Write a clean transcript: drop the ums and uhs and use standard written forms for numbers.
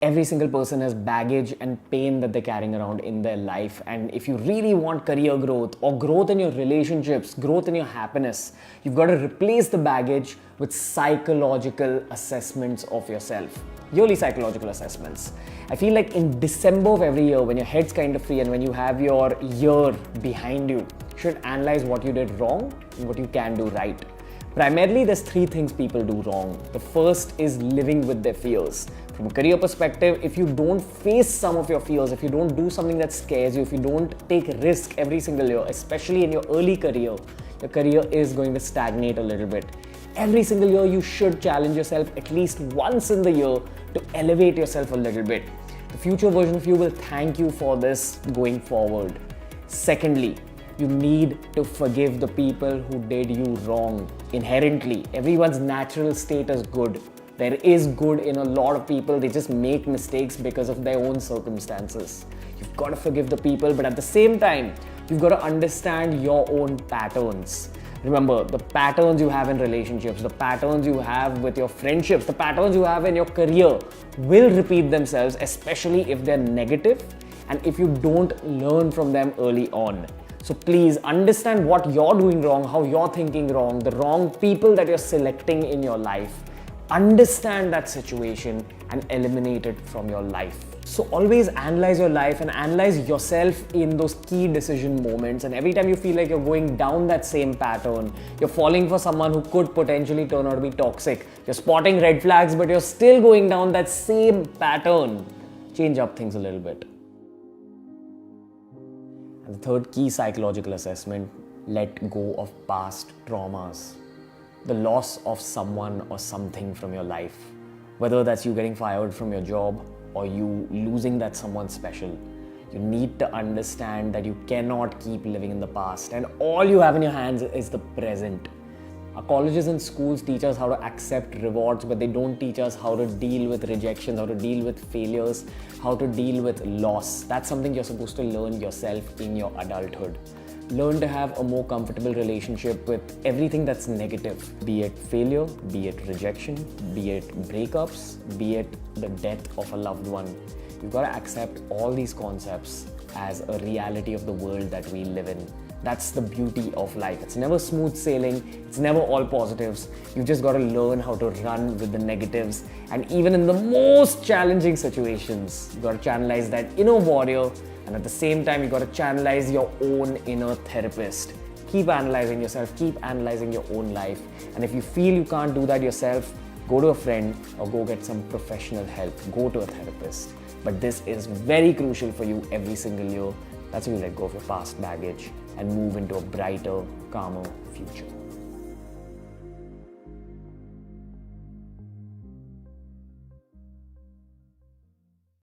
Every single person has baggage and pain that they're carrying around in their life. And if you really want career growth or growth in your relationships, growth in your happiness, you've got to replace the baggage with psychological assessments of yourself. Yearly psychological assessments. I feel like in December of every year, when your head's kind of free and when you have your year behind you, you should analyze what you did wrong and what you can do right. Primarily, there's three things people do wrong. The first is living with their fears. From a career perspective, if you don't face some of your fears, if you don't do something that scares you, if you don't take risk every single year, especially in your early career, your career is going to stagnate a little bit. Every single year, you should challenge yourself at least once in the year to elevate yourself a little bit. The future version of you will thank you for this going forward. Secondly, you need to forgive the people who did you wrong. Inherently, everyone's natural state is good. There is good in a lot of people, they just make mistakes because of their own circumstances. You've got to forgive the people, but at the same time, you've got to understand your own patterns. Remember, the patterns you have in relationships, the patterns you have with your friendships, the patterns you have in your career will repeat themselves, especially if they're negative and if you don't learn from them early on. So please understand what you're doing wrong, how you're thinking wrong, the wrong people that you're selecting in your life. Understand that situation and eliminate it from your life. So always analyze your life and analyze yourself in those key decision moments. And every time you feel like you're going down that same pattern, you're falling for someone who could potentially turn out to be toxic, you're spotting red flags, but you're still going down that same pattern, change up things a little bit. And the third key psychological assessment, let go of past traumas. The loss of someone or something from your life, whether that's you getting fired from your job or you losing that someone special. You need to understand that you cannot keep living in the past and all you have in your hands is the present. Our colleges and schools teach us how to accept rewards, but they don't teach us how to deal with rejections, how to deal with failures, how to deal with loss. That's something you're supposed to learn yourself in your adulthood. Learn to have a more comfortable relationship with everything that's negative, be it failure, be it rejection, be it breakups, be it the death of a loved one. You've got to accept all these concepts as a reality of the world that we live in. That's the beauty of life. It's never smooth sailing, it's never all positives. You've just got to learn how to run with the negatives. And even in the most challenging situations, you've got to channelize that inner warrior. And at the same time, you've got to channelize your own inner therapist. Keep analyzing yourself, keep analyzing your own life. And if you feel you can't do that yourself, go to a friend or go get some professional help. Go to a therapist. But this is very crucial for you every single year. That's when you let go of your past baggage and move into a brighter, calmer future.